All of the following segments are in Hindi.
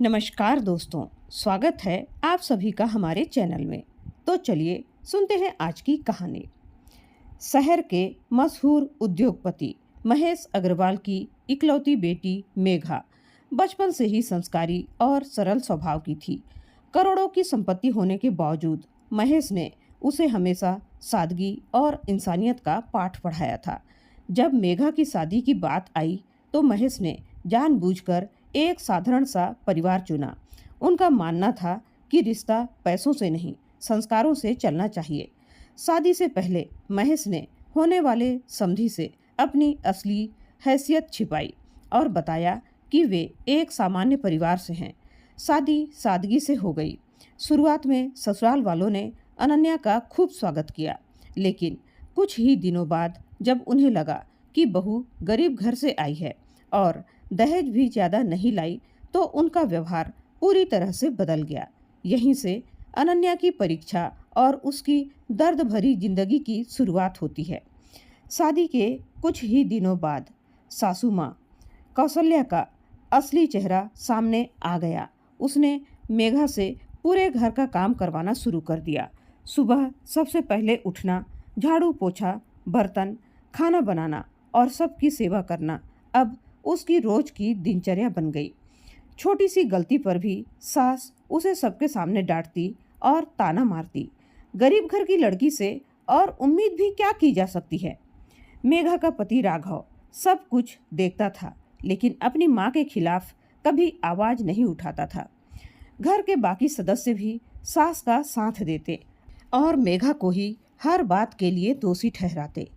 नमस्कार दोस्तों, स्वागत है आप सभी का हमारे चैनल में। तो चलिए सुनते हैं आज की कहानी। शहर के मशहूर उद्योगपति महेश अग्रवाल की इकलौती बेटी मेघा बचपन से ही संस्कारी और सरल स्वभाव की थी। करोड़ों की संपत्ति होने के बावजूद महेश ने उसे हमेशा सादगी और इंसानियत का पाठ पढ़ाया था। जब मेघा की शादी की बात आई तो महेश ने जानबूझकर एक साधारण सा परिवार चुना। उनका मानना था कि रिश्ता पैसों से नहीं, संस्कारों से चलना चाहिए। शादी से पहले महेश ने होने वाले समधी से अपनी असली हैसियत छिपाई और बताया कि वे एक सामान्य परिवार से हैं। शादी सादगी से हो गई। शुरुआत में ससुराल वालों ने अनन्या का खूब स्वागत किया, लेकिन कुछ ही दिनों बाद जब उन्हें लगा कि बहू गरीब घर से आई है और दहेज भी ज़्यादा नहीं लाई, तो उनका व्यवहार पूरी तरह से बदल गया। यहीं से अनन्या की परीक्षा और उसकी दर्द भरी जिंदगी की शुरुआत होती है। शादी के कुछ ही दिनों बाद सासू माँ कौशल्या का असली चेहरा सामने आ गया। उसने मेघा से पूरे घर का काम करवाना शुरू कर दिया। सुबह सबसे पहले उठना, झाड़ू पोछा, बर्तन, खाना बनाना और सबकी सेवा करना अब उसकी रोज की दिनचर्या बन गई। छोटी सी गलती पर भी सास उसे सबके सामने डांटती और ताना मारती। गरीब घर की लड़की से और उम्मीद भी क्या की जा सकती है। मेघा का पति राघव सब कुछ देखता था, लेकिन अपनी माँ के खिलाफ कभी आवाज नहीं उठाता था। घर के बाकी सदस्य भी सास का साथ देते और मेघा को ही हर बात के लिए दोषी ठहराते।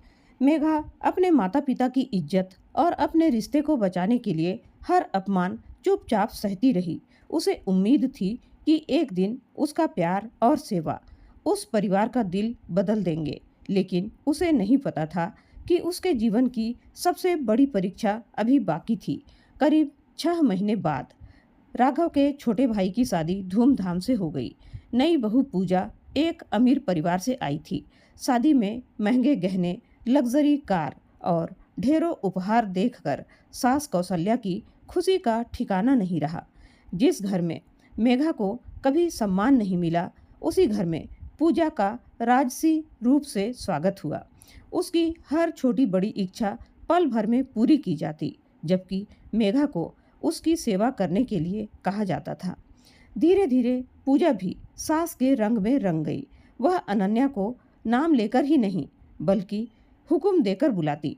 मेघा अपने माता पिता की इज्जत और अपने रिश्ते को बचाने के लिए हर अपमान चुपचाप सहती रही। उसे उम्मीद थी कि एक दिन उसका प्यार और सेवा उस परिवार का दिल बदल देंगे, लेकिन उसे नहीं पता था कि उसके जीवन की सबसे बड़ी परीक्षा अभी बाकी थी। करीब 6 महीने बाद राघव के छोटे भाई की शादी धूमधाम से हो गई। नई बहू पूजा एक अमीर परिवार से आई थी। शादी में महंगे गहने, लग्जरी कार और ढेरों उपहार देखकर सास कौशल्या की खुशी का ठिकाना नहीं रहा। जिस घर में मेघा को कभी सम्मान नहीं मिला, उसी घर में पूजा का राजसी रूप से स्वागत हुआ। उसकी हर छोटी बड़ी इच्छा पल भर में पूरी की जाती, जबकि मेघा को उसकी सेवा करने के लिए कहा जाता था। धीरे धीरे पूजा भी सास के रंग में रंग गई। वह अनन्या को नाम लेकर ही नहीं, बल्कि हुक्म देकर बुलाती।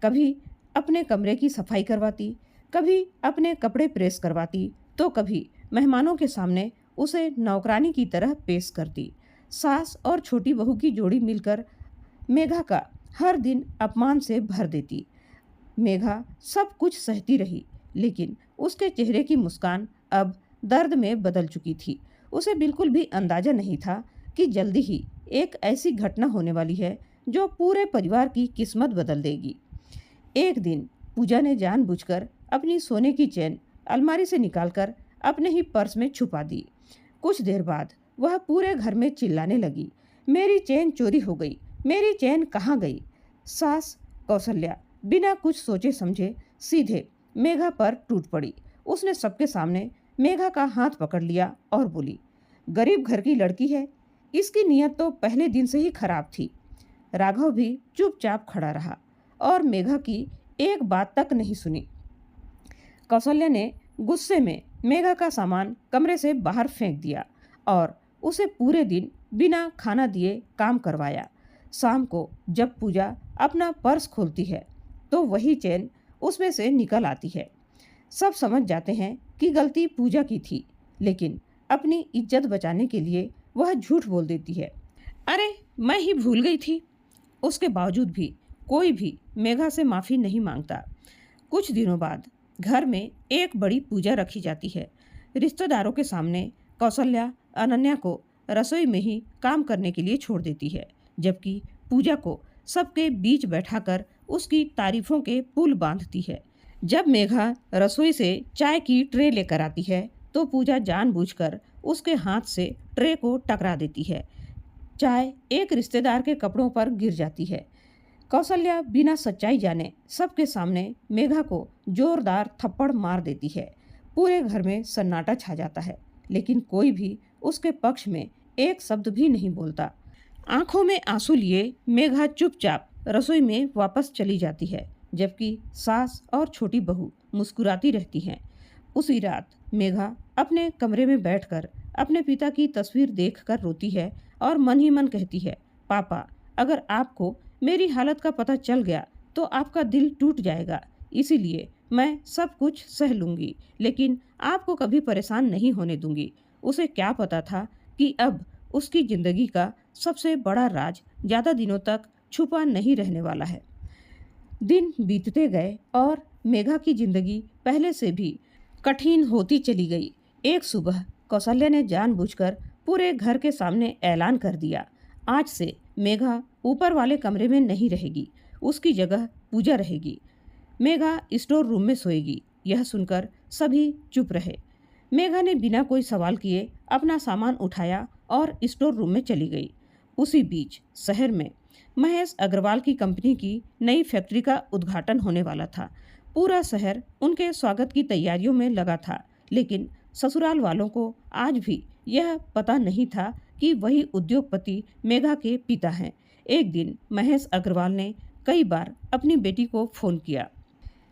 कभी अपने कमरे की सफाई करवाती, कभी अपने कपड़े प्रेस करवाती, तो कभी मेहमानों के सामने उसे नौकरानी की तरह पेश करती। सास और छोटी बहू की जोड़ी मिलकर मेघा का हर दिन अपमान से भर देती। मेघा सब कुछ सहती रही, लेकिन उसके चेहरे की मुस्कान अब दर्द में बदल चुकी थी। उसे बिल्कुल भी अंदाजा नहीं था कि जल्दी ही एक ऐसी घटना होने वाली है जो पूरे परिवार की किस्मत बदल देगी। एक दिन पूजा ने जानबूझकर अपनी सोने की चेन अलमारी से निकालकर अपने ही पर्स में छुपा दी। कुछ देर बाद वह पूरे घर में चिल्लाने लगी, मेरी चेन चोरी हो गई, मेरी चेन कहाँ गई। सास कौशल्या बिना कुछ सोचे समझे सीधे मेघा पर टूट पड़ी। उसने सबके सामने मेघा का हाथ पकड़ लिया और बोली, गरीब घर की लड़की है, इसकी नीयत तो पहले दिन से ही खराब थी। राघव भी चुपचाप खड़ा रहा और मेघा की एक बात तक नहीं सुनी। कौशल्या ने गुस्से में मेघा का सामान कमरे से बाहर फेंक दिया और उसे पूरे दिन बिना खाना दिए काम करवाया। शाम को जब पूजा अपना पर्स खोलती है तो वही चेन उसमें से निकल आती है। सब समझ जाते हैं कि गलती पूजा की थी, लेकिन अपनी इज्जत बचाने के लिए वह झूठ बोल देती है, अरे मैं ही भूल गई थी। उसके बावजूद भी कोई भी मेघा से माफ़ी नहीं मांगता। कुछ दिनों बाद घर में एक बड़ी पूजा रखी जाती है। रिश्तेदारों के सामने कौशल्या अनन्या को रसोई में ही काम करने के लिए छोड़ देती है, जबकि पूजा को सबके बीच बैठाकर उसकी तारीफों के पुल बांधती है। जब मेघा रसोई से चाय की ट्रे लेकर आती है तो पूजा जानबूझकर उसके हाथ से ट्रे को टकरा देती है। चाय एक रिश्तेदार के कपड़ों पर गिर जाती है। कौशल्या बिना सच्चाई जाने सबके सामने मेघा को जोरदार थप्पड़ मार देती है। पूरे घर में सन्नाटा छा जाता है, लेकिन कोई भी उसके पक्ष में एक शब्द भी नहीं बोलता। आंखों में आंसू लिए मेघा चुपचाप रसोई में वापस चली जाती है, जबकि सास और छोटी बहू मुस्कुराती रहती हैं। उसी रात मेघा अपने कमरे में बैठकर अपने पिता की तस्वीर देखकर रोती है और मन ही मन कहती है, पापा, अगर आपको मेरी हालत का पता चल गया तो आपका दिल टूट जाएगा। इसीलिए मैं सब कुछ सह लूंगी, लेकिन आपको कभी परेशान नहीं होने दूंगी। उसे क्या पता था कि अब उसकी जिंदगी का सबसे बड़ा राज ज्यादा दिनों तक छुपा नहीं रहने वाला है। दिन बीतते गए और मेघा की जिंदगी पहले से भी कठिन होती चली गई। एक सुबह कौशल्या ने जानबूझकर पूरे घर के सामने ऐलान कर दिया, आज से मेघा ऊपर वाले कमरे में नहीं रहेगी, उसकी जगह पूजा रहेगी। मेघा स्टोर रूम में सोएगी। यह सुनकर सभी चुप रहे। मेघा ने बिना कोई सवाल किए अपना सामान उठाया और स्टोर रूम में चली गई। उसी बीच शहर में महेश अग्रवाल की कंपनी की नई फैक्ट्री का उद्घाटन होने वाला था। पूरा शहर उनके स्वागत की तैयारियों में लगा था, लेकिन ससुराल वालों को आज भी यह पता नहीं था कि वही उद्योगपति मेघा के पिता हैं। एक दिन महेश अग्रवाल ने कई बार अपनी बेटी को फोन किया,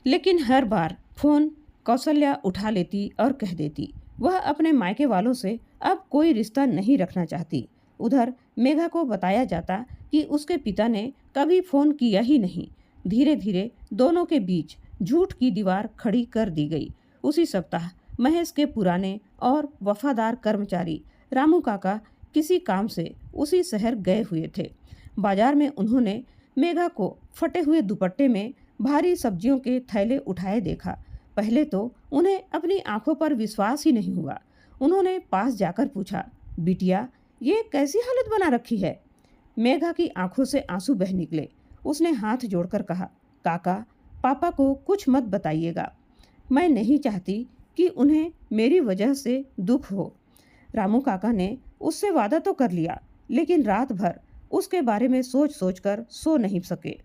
लेकिन हर बार फोन कौशल्या उठा लेती और कह देती वह अपने मायके वालों से अब कोई रिश्ता नहीं रखना चाहती। उधर मेघा को बताया जाता कि उसके पिता ने कभी फोन किया ही नहीं। धीरे धीरे दोनों के बीच झूठ की दीवार खड़ी कर दी गई। उसी सप्ताह महेश के पुराने और वफादार कर्मचारी रामू काका किसी काम से उसी शहर गए हुए थे। बाजार में उन्होंने मेघा को फटे हुए दुपट्टे में भारी सब्जियों के थैले उठाए देखा। पहले तो उन्हें अपनी आंखों पर विश्वास ही नहीं हुआ। उन्होंने पास जाकर पूछा, बिटिया, ये कैसी हालत बना रखी है? मेघा की आंखों से आंसू बह निकले। उसने हाथ जोड़कर कहा, काका, पापा को कुछ मत बताइएगा। मैं नहीं चाहती कि उन्हें मेरी वजह से दुख हो। रामू काका ने उससे वादा तो कर लिया, लेकिन रात भर उसके बारे में सोच सोच कर सो नहीं सके।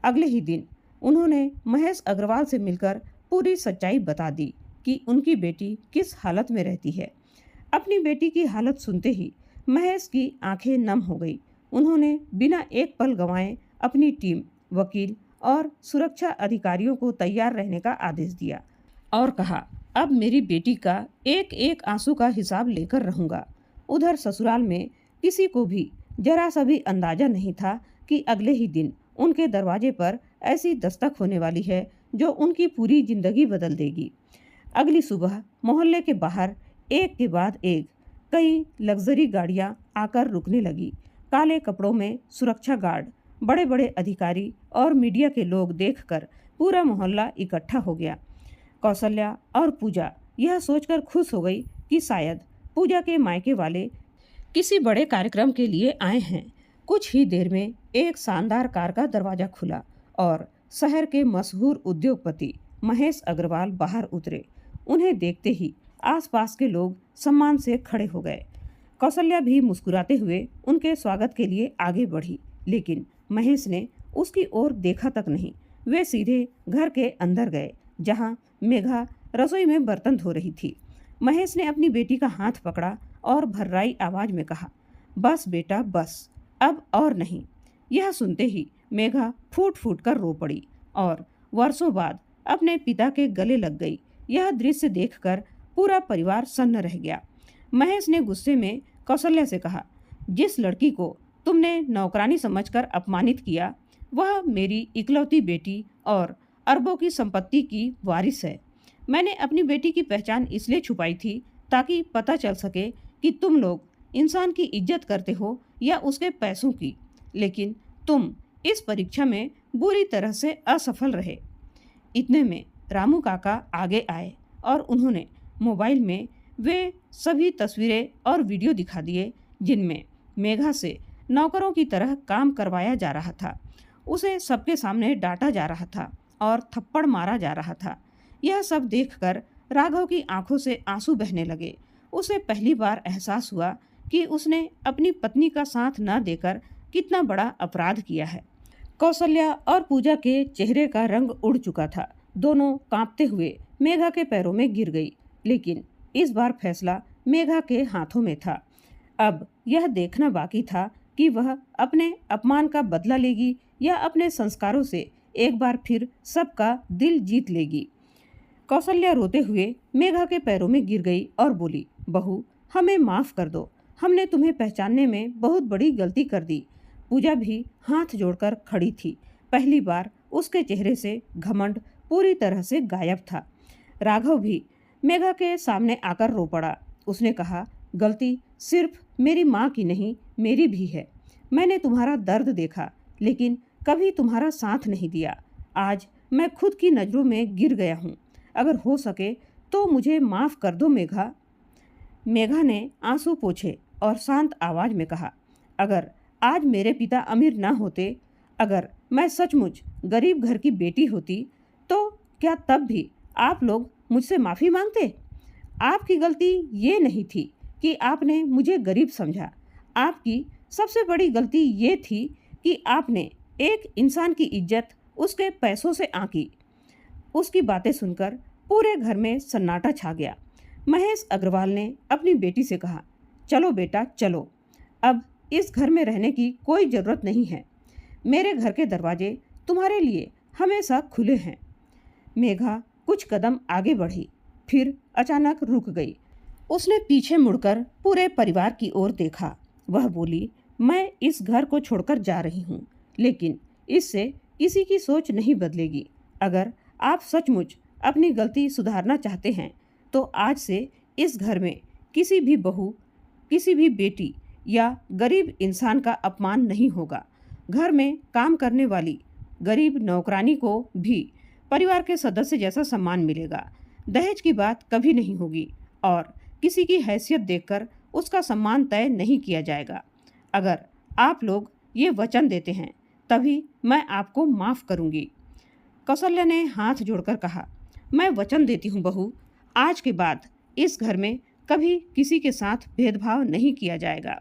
अगले ही दिन उन्होंने महेश अग्रवाल से मिलकर पूरी सच्चाई बता दी कि उनकी बेटी किस हालत में रहती है। अपनी बेटी की हालत सुनते ही महेश की आंखें नम हो गई। उन्होंने बिना एक पल गंवाए अपनी टीम, वकील और सुरक्षा अधिकारियों को तैयार रहने का आदेश दिया और कहा, अब मेरी बेटी का एक एक आंसू का हिसाब लेकर रहूंगा। उधर ससुराल में किसी को भी जरा सा भी अंदाजा नहीं था कि अगले ही दिन उनके दरवाजे पर ऐसी दस्तक होने वाली है जो उनकी पूरी जिंदगी बदल देगी। अगली सुबह मोहल्ले के बाहर एक के बाद एक कई लग्जरी गाड़ियां आकर रुकने लगी। काले कपड़ों में सुरक्षा गार्ड, बड़े बड़े अधिकारी और मीडिया के लोग देखकर पूरा मोहल्ला इकट्ठा हो गया। कौशल्या और पूजा यह सोचकर खुश हो गई कि शायद पूजा के मायके वाले किसी बड़े कार्यक्रम के लिए आए हैं। कुछ ही देर में एक शानदार कार का दरवाजा खुला और शहर के मशहूर उद्योगपति महेश अग्रवाल बाहर उतरे। उन्हें देखते ही आसपास के लोग सम्मान से खड़े हो गए। कौशल्या भी मुस्कुराते हुए उनके स्वागत के लिए आगे बढ़ी, लेकिन महेश ने उसकी ओर देखा तक नहीं। वे सीधे घर के अंदर गए, जहां मेघा रसोई में बर्तन धो रही थी। महेश ने अपनी बेटी का हाथ पकड़ा और भर्राई आवाज में कहा, बस बेटा बस, अब और नहीं। यह सुनते ही मेघा फूट फूट कर रो पड़ी और वर्षों बाद अपने पिता के गले लग गई। यह दृश्य देखकर पूरा परिवार सन्न रह गया। महेश ने गुस्से में कौशल्या से कहा, जिस लड़की को तुमने नौकरानी समझकर अपमानित किया, वह मेरी इकलौती बेटी और अरबों की संपत्ति की वारिस है। मैंने अपनी बेटी की पहचान इसलिए छुपाई थी ताकि पता चल सके कि तुम लोग इंसान की इज्जत करते हो या उसके पैसों की, लेकिन तुम इस परीक्षा में बुरी तरह से असफल रहे। इतने में रामू काका आगे आए और उन्होंने मोबाइल में वे सभी तस्वीरें और वीडियो दिखा दिए जिनमें मेघा से नौकरों की तरह काम करवाया जा रहा था। उसे सबके सामने डांटा जा रहा था और थप्पड़ मारा जा रहा था। यह सब देखकर राघव की आंखों से आंसू बहने लगे। उसे पहली बार एहसास हुआ कि उसने अपनी पत्नी का साथ न देकर कितना बड़ा अपराध किया है। कौशल्या और पूजा के चेहरे का रंग उड़ चुका था। दोनों कांपते हुए मेघा के पैरों में गिर गई। लेकिन इस बार फैसला मेघा के हाथों में था। अब यह देखना बाकी था कि वह अपने अपमान का बदला लेगी या अपने संस्कारों से एक बार फिर सबका दिल जीत लेगी। कौशल्या रोते हुए मेघा के पैरों में गिर गई और बोली, बहू, हमें माफ कर दो, हमने तुम्हें पहचानने में बहुत बड़ी गलती कर दी। पूजा भी हाथ जोड़कर खड़ी थी। पहली बार उसके चेहरे से घमंड पूरी तरह से गायब था। राघव भी मेघा के सामने आकर रो पड़ा। उसने कहा, गलती सिर्फ मेरी माँ की नहीं, मेरी भी है। मैंने तुम्हारा दर्द देखा, लेकिन कभी तुम्हारा साथ नहीं दिया। आज मैं खुद की नज़रों में गिर गया हूँ। अगर हो सके तो मुझे माफ़ कर दो मेघा। मेघा ने आंसू पोंछे और शांत आवाज में कहा, अगर आज मेरे पिता अमीर न होते, अगर मैं सचमुच गरीब घर की बेटी होती, तो क्या तब भी आप लोग मुझसे माफ़ी मांगते? आपकी गलती ये नहीं थी कि आपने मुझे गरीब समझा। आपकी सबसे बड़ी गलती ये थी कि आपने एक इंसान की इज्जत उसके पैसों से आंकी। उसकी बातें सुनकर पूरे घर में सन्नाटा छा गया। महेश अग्रवाल ने अपनी बेटी से कहा, चलो बेटा चलो, अब इस घर में रहने की कोई ज़रूरत नहीं है। मेरे घर के दरवाजे तुम्हारे लिए हमेशा खुले हैं। मेघा कुछ कदम आगे बढ़ी, फिर अचानक रुक गई। उसने पीछे मुड़कर पूरे परिवार की ओर देखा। वह बोली, मैं इस घर को छोड़कर जा रही हूँ, लेकिन इससे किसी की सोच नहीं बदलेगी। अगर आप सचमुच अपनी गलती सुधारना चाहते हैं तो आज से इस घर में किसी भी बहू, किसी भी बेटी या गरीब इंसान का अपमान नहीं होगा। घर में काम करने वाली गरीब नौकरानी को भी परिवार के सदस्य जैसा सम्मान मिलेगा। दहेज की बात कभी नहीं होगी और किसी की हैसियत देखकर उसका सम्मान तय नहीं किया जाएगा। अगर आप लोग ये वचन देते हैं तभी मैं आपको माफ़ करूंगी। कौशल्या ने हाथ जोड़कर कहा, मैं वचन देती हूँ बहू, आज के बाद इस घर में कभी किसी के साथ भेदभाव नहीं किया जाएगा।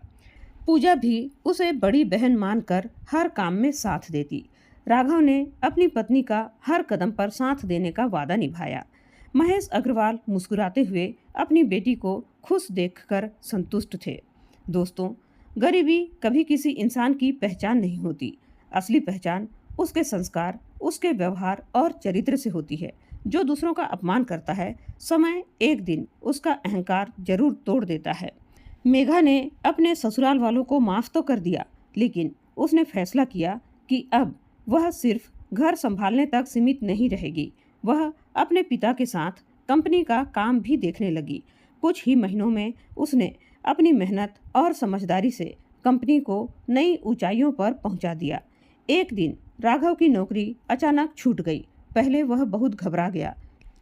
पूजा भी उसे बड़ी बहन मानकर हर काम में साथ देती। राघव ने अपनी पत्नी का हर कदम पर साथ देने का वादा निभाया। महेश अग्रवाल मुस्कुराते हुए अपनी बेटी को खुश देखकर संतुष्ट थे। दोस्तों, गरीबी कभी किसी इंसान की पहचान नहीं होती। असली पहचान उसके संस्कार, उसके व्यवहार और चरित्र से होती है। जो दूसरों का अपमान करता है, समय एक दिन उसका अहंकार जरूर तोड़ देता है। मेघा ने अपने ससुराल वालों को माफ तो कर दिया, लेकिन उसने फैसला किया कि अब वह सिर्फ घर संभालने तक सीमित नहीं रहेगी। वह अपने पिता के साथ कंपनी का काम भी देखने लगी। कुछ ही महीनों में उसने अपनी मेहनत और समझदारी से कंपनी को नई ऊंचाइयों पर पहुंचा दिया। एक दिन राघव की नौकरी अचानक छूट गई। पहले वह बहुत घबरा गया,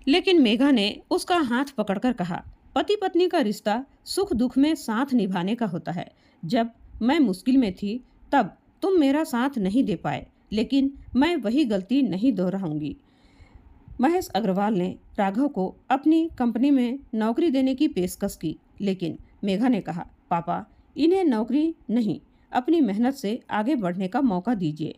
लेकिन मेघा ने उसका हाथ पकड़कर कहा, पति पत्नी का रिश्ता सुख दुख में साथ निभाने का होता है। जब मैं मुश्किल में थी तब तुम मेरा साथ नहीं दे पाए, लेकिन मैं वही गलती नहीं दोहराऊंगी। महेश अग्रवाल ने राघव को अपनी कंपनी में नौकरी देने की पेशकश की, लेकिन मेघा ने कहा, पापा, इन्हें नौकरी नहीं, अपनी मेहनत से आगे बढ़ने का मौका दीजिए।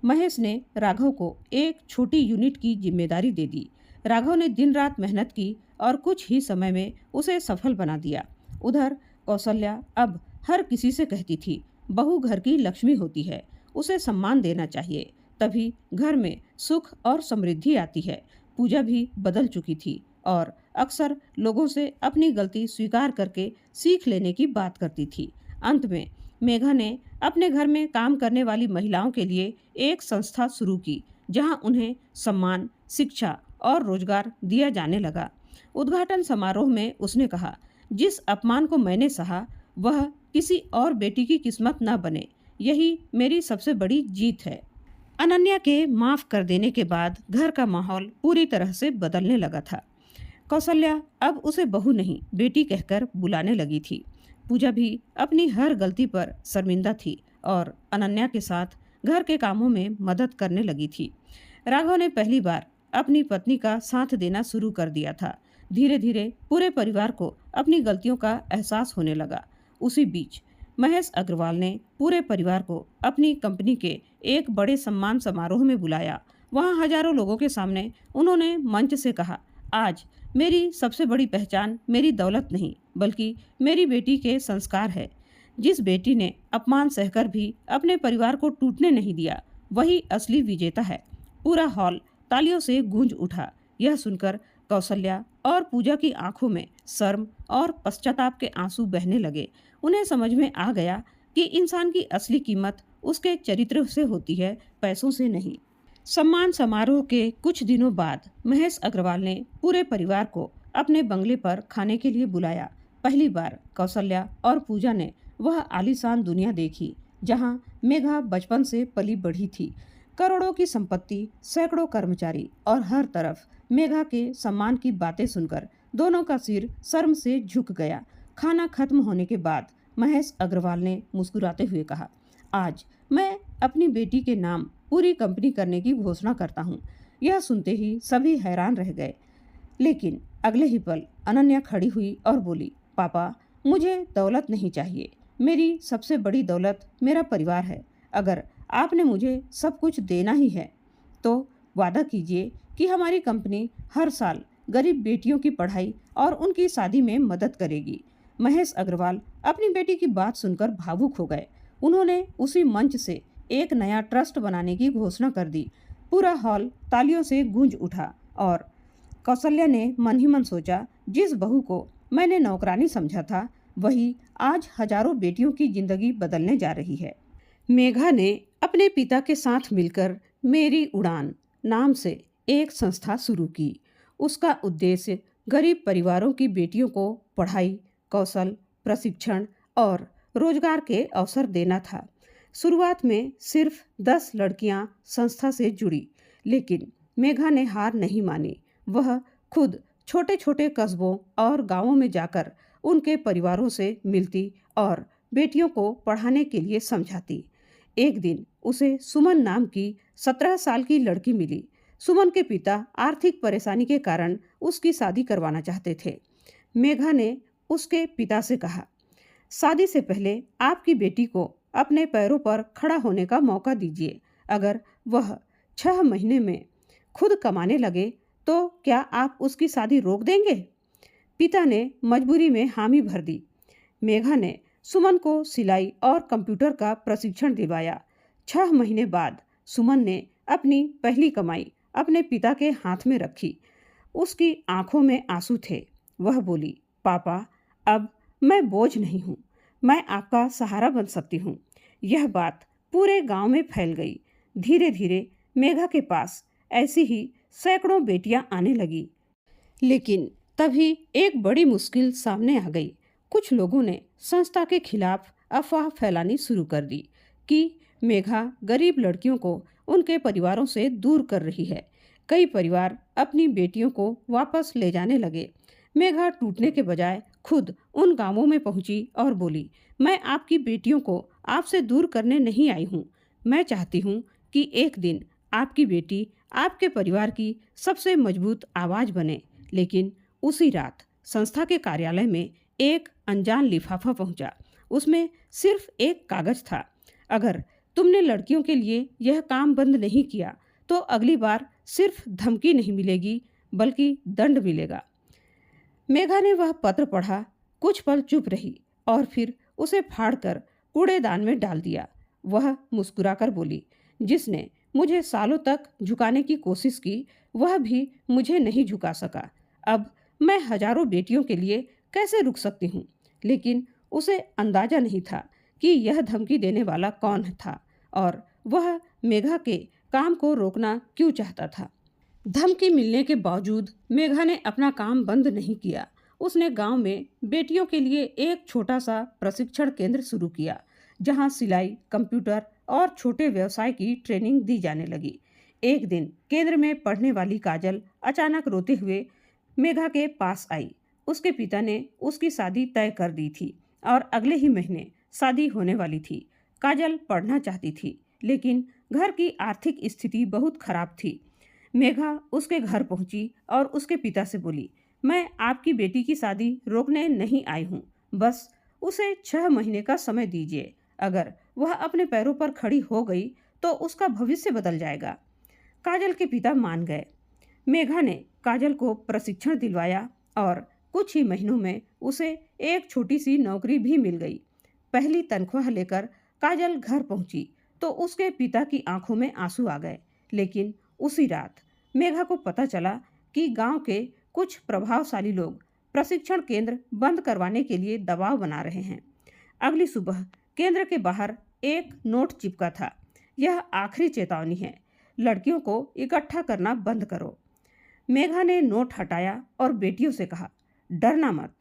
महेश ने राघव को एक छोटी यूनिट की जिम्मेदारी दे दी। राघव ने दिन रात मेहनत की और कुछ ही समय में उसे सफल बना दिया। उधर कौशल्या अब हर किसी से कहती थी, बहू घर की लक्ष्मी होती है, उसे सम्मान देना चाहिए, तभी घर में सुख और समृद्धि आती है। पूजा भी बदल चुकी थी और अक्सर लोगों से अपनी गलती स्वीकार करके सीख लेने की बात करती थी। अंत में मेघा ने अपने घर में काम करने वाली महिलाओं के लिए एक संस्था शुरू की, जहां उन्हें सम्मान, शिक्षा और रोजगार दिया जाने लगा। उद्घाटन समारोह में उसने कहा, जिस अपमान को मैंने सहा वह किसी और बेटी की किस्मत न बने, यही मेरी सबसे बड़ी जीत है। अनन्या के माफ कर देने के बाद घर का माहौल पूरी तरह से बदलने लगा था। कौशल्या अब उसे बहू नहीं, बेटी कहकर बुलाने लगी थी। पूजा भी अपनी हर गलती पर शर्मिंदा थी और अनन्या के साथ घर के कामों में मदद करने लगी थी। राघव ने पहली बार अपनी पत्नी का साथ देना शुरू कर दिया था। धीरे धीरे पूरे परिवार को अपनी गलतियों का एहसास होने लगा। उसी बीच महेश अग्रवाल ने पूरे परिवार को अपनी कंपनी के एक बड़े सम्मान समारोह में बुलाया। वहां हजारों लोगों के सामने उन्होंने मंच से कहा, आज मेरी सबसे बड़ी पहचान मेरी दौलत नहीं बल्कि मेरी बेटी के संस्कार है। जिस बेटी ने अपमान सहकर भी अपने परिवार को टूटने नहीं दिया, वही असली विजेता है। पूरा हॉल तालियों से गूंज उठा। यह सुनकर कौशल्या और पूजा की आंखों में शर्म और पश्चाताप के आंसू बहने लगे। उन्हें समझ में आ गया कि इंसान की असली कीमत उसके चरित्र से होती है, पैसों से नहीं। सम्मान समारोह के कुछ दिनों बाद महेश अग्रवाल ने पूरे परिवार को अपने बंगले पर खाने के लिए बुलाया। पहली बार कौशल्या और पूजा ने वह आलीशान दुनिया देखी जहां मेघा बचपन से पली बढ़ी थी। करोड़ों की संपत्ति, सैकड़ों कर्मचारी और हर तरफ मेघा के सम्मान की बातें सुनकर दोनों का सिर शर्म से झुक गया। खाना खत्म होने के बाद महेश अग्रवाल ने मुस्कुराते हुए कहा, आज मैं अपनी बेटी के नाम पूरी कंपनी करने की घोषणा करता हूँ। यह सुनते ही सभी हैरान रह गए। लेकिन अगले ही पल अनन्या खड़ी हुई और बोली, पापा, मुझे दौलत नहीं चाहिए। मेरी सबसे बड़ी दौलत मेरा परिवार है। अगर आपने मुझे सब कुछ देना ही है तो वादा कीजिए कि हमारी कंपनी हर साल गरीब बेटियों की पढ़ाई और उनकी शादी में मदद करेगी। महेश अग्रवाल अपनी बेटी की बात सुनकर भावुक हो गए। उन्होंने उसी मंच से एक नया ट्रस्ट बनाने की घोषणा कर दी। पूरा हॉल तालियों से गूंज उठा और कौशल्या ने मन ही मन सोचा, जिस बहू को मैंने नौकरानी समझा था वही आज हजारों बेटियों की जिंदगी बदलने जा रही है। मेघा ने अपने पिता के साथ मिलकर मेरी उड़ान नाम से एक संस्था शुरू की। उसका उद्देश्य गरीब परिवारों की बेटियों को पढ़ाई, कौशल, प्रशिक्षण और रोजगार के अवसर देना था। शुरुआत में सिर्फ 10 लड़कियां संस्था से जुड़ी, लेकिन मेघा ने हार नहीं मानी। वह खुद छोटे छोटे कस्बों और गांवों में जाकर उनके परिवारों से मिलती और बेटियों को पढ़ाने के लिए समझाती। एक दिन उसे सुमन नाम की 17 साल की लड़की मिली। सुमन के पिता आर्थिक परेशानी के कारण उसकी शादी करवाना चाहते थे। मेघा ने उसके पिता से कहा, शादी से पहले आपकी बेटी को अपने पैरों पर खड़ा होने का मौका दीजिए। अगर वह 6 महीने में खुद कमाने लगे तो क्या आप उसकी शादी रोक देंगे? पिता ने मजबूरी में हामी भर दी। मेघा ने सुमन को सिलाई और कंप्यूटर का प्रशिक्षण दिलवाया। 6 महीने बाद सुमन ने अपनी पहली कमाई अपने पिता के हाथ में रखी। उसकी आंखों में आंसू थे। वह बोली, पापा, अब मैं बोझ नहीं हूँ, मैं आपका सहारा बन सकती हूँ। यह बात पूरे गांव में फैल गई। धीरे धीरे मेघा के पास ऐसी ही सैकड़ों बेटियां आने लगी। लेकिन तभी एक बड़ी मुश्किल सामने आ गई। कुछ लोगों ने संस्था के खिलाफ अफवाह फैलानी शुरू कर दी कि मेघा गरीब लड़कियों को उनके परिवारों से दूर कर रही है। कई परिवार अपनी बेटियों को वापस ले जाने लगे। मेघा टूटने के बजाय खुद उन गांवों में पहुंची और बोली, मैं आपकी बेटियों को आपसे दूर करने नहीं आई हूँ। मैं चाहती हूँ कि एक दिन आपकी बेटी आपके परिवार की सबसे मजबूत आवाज़ बने। लेकिन उसी रात संस्था के कार्यालय में एक अनजान लिफाफा पहुंचा। उसमें सिर्फ एक कागज था। अगर तुमने लड़कियों के लिए यह काम बंद नहीं किया तो अगली बार सिर्फ धमकी नहीं मिलेगी बल्कि दंड मिलेगा। मेघा ने वह पत्र पढ़ा, कुछ पल चुप रही और फिर उसे फाड़कर कूड़ेदान में डाल दिया। वह मुस्कुराकर बोली, जिसने मुझे सालों तक झुकाने की कोशिश की वह भी मुझे नहीं झुका सका। अब मैं हजारों बेटियों के लिए कैसे रुक सकती हूँ? लेकिन उसे अंदाजा नहीं था कि यह धमकी देने वाला कौन था और वह मेघा के काम को रोकना क्यों चाहता था। धमकी मिलने के बावजूद मेघा ने अपना काम बंद नहीं किया। उसने गांव में बेटियों के लिए एक छोटा सा प्रशिक्षण केंद्र शुरू किया, जहां सिलाई, कंप्यूटर और छोटे व्यवसाय की ट्रेनिंग दी जाने लगी। एक दिन केंद्र में पढ़ने वाली काजल अचानक रोते हुए मेघा के पास आई। उसके पिता ने उसकी शादी तय कर दी थी और अगले ही महीने शादी होने वाली थी। काजल पढ़ना चाहती थी, लेकिन घर की आर्थिक स्थिति बहुत खराब थी। मेघा उसके घर पहुंची और उसके पिता से बोली, मैं आपकी बेटी की शादी रोकने नहीं आई हूँ, बस उसे 6 महीने का समय दीजिए। अगर वह अपने पैरों पर खड़ी हो गई तो उसका भविष्य बदल जाएगा। काजल के पिता मान गए। मेघा ने काजल को प्रशिक्षण दिलवाया और कुछ ही महीनों में उसे एक छोटी सी नौकरी भी मिल गई। पहली तनख्वाह लेकर काजल घर पहुंची तो उसके पिता की आंखों में आंसू आ गए। लेकिन उसी रात मेघा को पता चला कि गांव के कुछ प्रभावशाली लोग प्रशिक्षण केंद्र बंद करवाने के लिए दबाव बना रहे हैं। अगली सुबह केंद्र के बाहर एक नोट चिपका था। यह आखिरी चेतावनी है, लड़कियों को इकट्ठा करना बंद करो। मेघा ने नोट हटाया और बेटियों से कहा, डरना मत,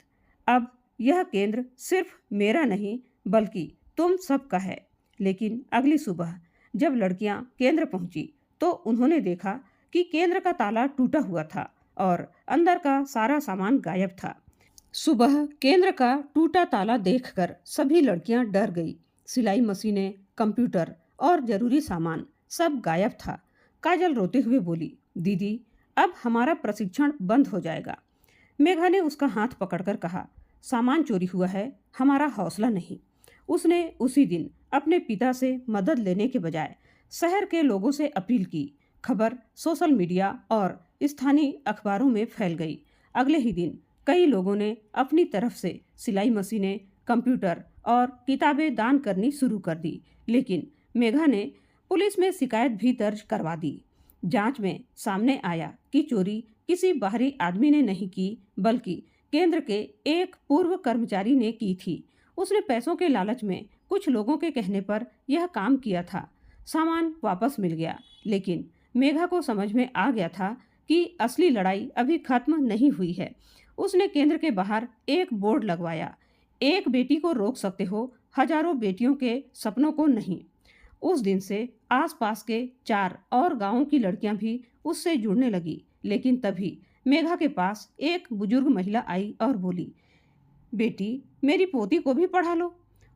अब यह केंद्र सिर्फ मेरा नहीं बल्कि तुम सबका है। लेकिन अगली सुबह जब लड़कियां केंद्र पहुंची तो उन्होंने देखा कि केंद्र का ताला टूटा हुआ था और अंदर का सारा सामान गायब था। सुबह केंद्र का टूटा ताला देखकर सभी लड़कियां डर गई। सिलाई मशीनें, कंप्यूटर और जरूरी सामान सब गायब था। काजल रोते हुए बोली, दीदी अब हमारा प्रशिक्षण बंद हो जाएगा। मेघा ने उसका हाथ पकड़कर कहा, सामान चोरी हुआ है, हमारा हौसला नहीं। उसने उसी दिन अपने पिता से मदद लेने के बजाय शहर के लोगों से अपील की। खबर सोशल मीडिया और स्थानीय अखबारों में फैल गई। अगले ही दिन कई लोगों ने अपनी तरफ से सिलाई मशीनें, कंप्यूटर और किताबें दान करनी शुरू कर दी। लेकिन मेघा ने पुलिस में शिकायत भी दर्ज करवा दी। जांच में सामने आया कि चोरी किसी बाहरी आदमी ने नहीं की बल्कि केंद्र के एक पूर्व कर्मचारी ने की थी। उसने पैसों के लालच में कुछ लोगों के कहने पर यह काम किया था। सामान वापस मिल गया, लेकिन मेघा को समझ में आ गया था कि असली लड़ाई अभी खत्म नहीं हुई है। उसने केंद्र के बाहर एक बोर्ड लगवाया, एक बेटी को रोक सकते हो, हजारों बेटियों के सपनों को नहीं। उस दिन से आसपास के 4 और गांवों की लड़कियां भी उससे जुड़ने लगी। लेकिन तभी मेघा के पास एक बुजुर्ग महिला आई और बोली, बेटी मेरी पोती को भी पढ़ा लो।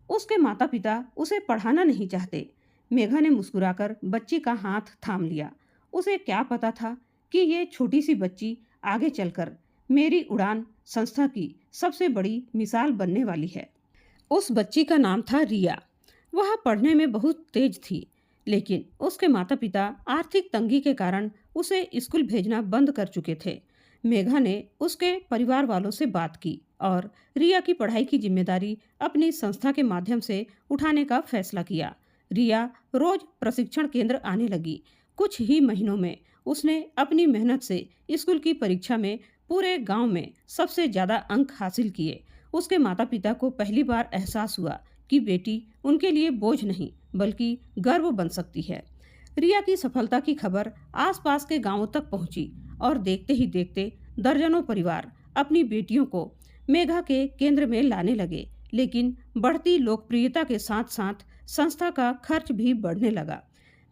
उसके माता पिता उसे पढ़ाना नहीं चाहते। मेघा ने मुस्कुराकर बच्ची का हाथ थाम लिया। उसे क्या पता था कि ये छोटी सी बच्ची आगे चलकर मेरी उड़ान संस्था की सबसे बड़ी मिसाल बनने वाली है। उस बच्ची का नाम था रिया। वह पढ़ने में बहुत तेज थी, लेकिन उसके माता पिता आर्थिक तंगी के कारण उसे स्कूल भेजना बंद कर चुके थे। मेघा ने उसके परिवार वालों से बात की और रिया की पढ़ाई की जिम्मेदारी अपनी संस्था के माध्यम से उठाने का फैसला किया। रिया रोज प्रशिक्षण केंद्र आने लगी। कुछ ही महीनों में उसने अपनी मेहनत से स्कूल की परीक्षा में पूरे गांव में सबसे ज़्यादा अंक हासिल किए। उसके माता पिता को पहली बार एहसास हुआ कि बेटी उनके लिए बोझ नहीं बल्कि गर्व बन सकती है। रिया की सफलता की खबर आसपास के गांवों तक पहुंची और देखते ही देखते दर्जनों परिवार अपनी बेटियों को मेघा के केंद्र में लाने लगे। लेकिन बढ़ती लोकप्रियता के साथ साथ संस्था का खर्च भी बढ़ने लगा।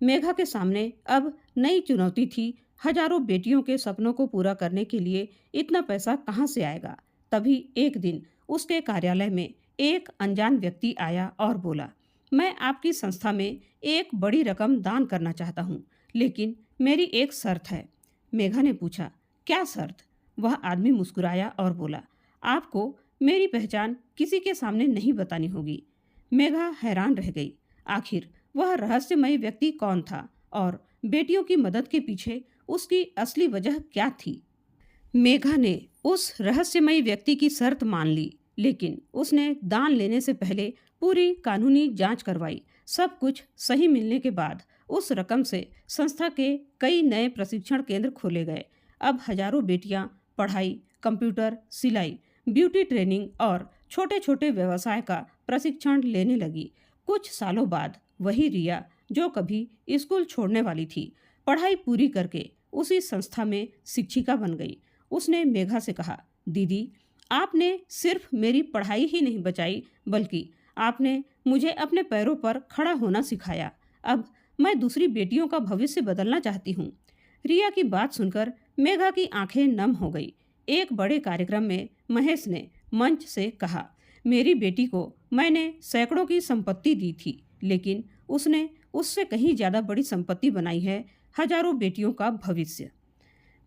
मेघा के सामने अब नई चुनौती थी। हजारों बेटियों के सपनों को पूरा करने के लिए इतना पैसा कहाँ से आएगा। तभी एक दिन उसके कार्यालय में एक अनजान व्यक्ति आया और बोला, मैं आपकी संस्था में एक बड़ी रकम दान करना चाहता हूँ, लेकिन मेरी एक शर्त है। मेघा ने पूछा, क्या शर्त? वह आदमी मुस्कुराया और बोला, आपको मेरी पहचान किसी के सामने नहीं बतानी होगी। मेघा हैरान रह गई। आखिर वह रहस्यमय व्यक्ति कौन था और बेटियों की मदद के पीछे उसकी असली वजह क्या थी? मेघा ने उस रहस्यमय व्यक्ति की शर्त मान ली, लेकिन उसने दान लेने से पहले पूरी कानूनी जांच करवाई। सब कुछ सही मिलने के बाद उस रकम से संस्था के कई नए प्रशिक्षण केंद्र खोले गए। अब हजारों बेटियां पढ़ाई, कंप्यूटर, सिलाई, ब्यूटी ट्रेनिंग और छोटे छोटे व्यवसाय का प्रशिक्षण लेने लगी। कुछ सालों बाद वही रिया जो कभी स्कूल छोड़ने वाली थी, पढ़ाई पूरी करके उसी संस्था में शिक्षिका बन गई। उसने मेघा से कहा, दीदी आपने सिर्फ मेरी पढ़ाई ही नहीं बचाई बल्कि आपने मुझे अपने पैरों पर खड़ा होना सिखाया। अब मैं दूसरी बेटियों का भविष्य बदलना चाहती हूँ। रिया की बात सुनकर मेघा की आंखें नम हो गई। एक बड़े कार्यक्रम में महेश ने मंच से कहा, मेरी बेटी को मैंने सैकड़ों की संपत्ति दी थी, लेकिन उसने उससे कहीं ज़्यादा बड़ी संपत्ति बनाई है, हजारों बेटियों का भविष्य।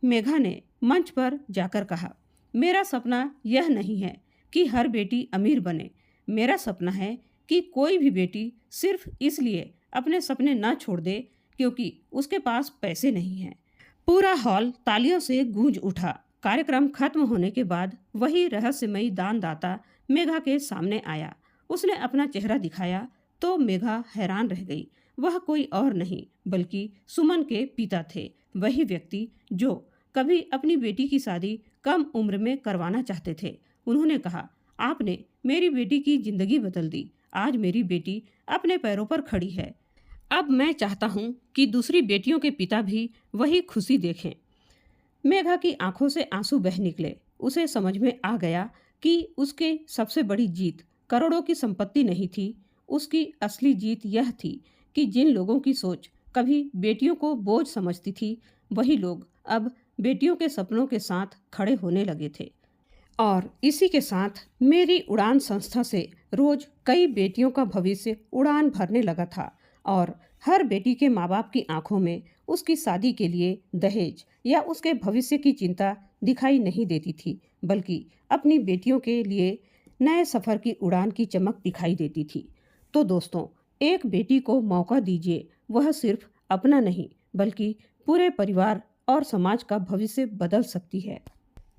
मेघा ने मंच पर जाकर कहा, मेरा सपना यह नहीं है कि हर बेटी अमीर बने। मेरा सपना है कि कोई भी बेटी सिर्फ इसलिए अपने सपने न छोड़ दे क्योंकि उसके पास पैसे नहीं हैं। पूरा हॉल तालियों से गूंज उठा। कार्यक्रम खत्म होने के बाद वही रहस्यमयी दानदाता मेघा के सामने आया। उसने अपना चेहरा दिखाया तो मेघा हैरान रह गई। वह कोई और नहीं बल्कि सुमन के पिता थे, वही व्यक्ति जो कभी अपनी बेटी की शादी कम उम्र में करवाना चाहते थे। उन्होंने कहा, आपने मेरी बेटी की जिंदगी बदल दी। आज मेरी बेटी अपने पैरों पर खड़ी है। अब मैं चाहता हूँ कि दूसरी बेटियों के पिता भी वही खुशी देखें। मेघा की आंखों से आंसू बह निकले। उसे समझ में आ गया कि उसके सबसे बड़ी जीत करोड़ों की संपत्ति नहीं थी। उसकी असली जीत यह थी कि जिन लोगों की सोच कभी बेटियों को बोझ समझती थी, वही लोग अब बेटियों के सपनों के साथ खड़े होने लगे थे। और इसी के साथ मेरी उड़ान संस्था से रोज कई बेटियों का भविष्य उड़ान भरने लगा था और हर बेटी के माँ बाप की आंखों में उसकी शादी के लिए दहेज या उसके भविष्य की चिंता दिखाई नहीं देती थी, बल्कि अपनी बेटियों के लिए नए सफ़र की उड़ान की चमक दिखाई देती थी। तो दोस्तों, एक बेटी को मौका दीजिए, वह सिर्फ अपना नहीं बल्कि पूरे परिवार और समाज का भविष्य बदल सकती है।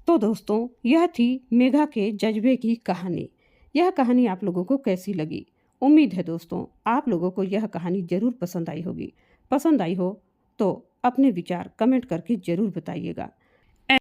तो दोस्तों, यह थी मेघा के जज्बे की कहानी। यह कहानी आप लोगों को कैसी लगी? उम्मीद है दोस्तों आप लोगों को यह कहानी ज़रूर पसंद आई होगी। पसंद आई हो तो अपने विचार कमेंट करके ज़रूर बताइएगा।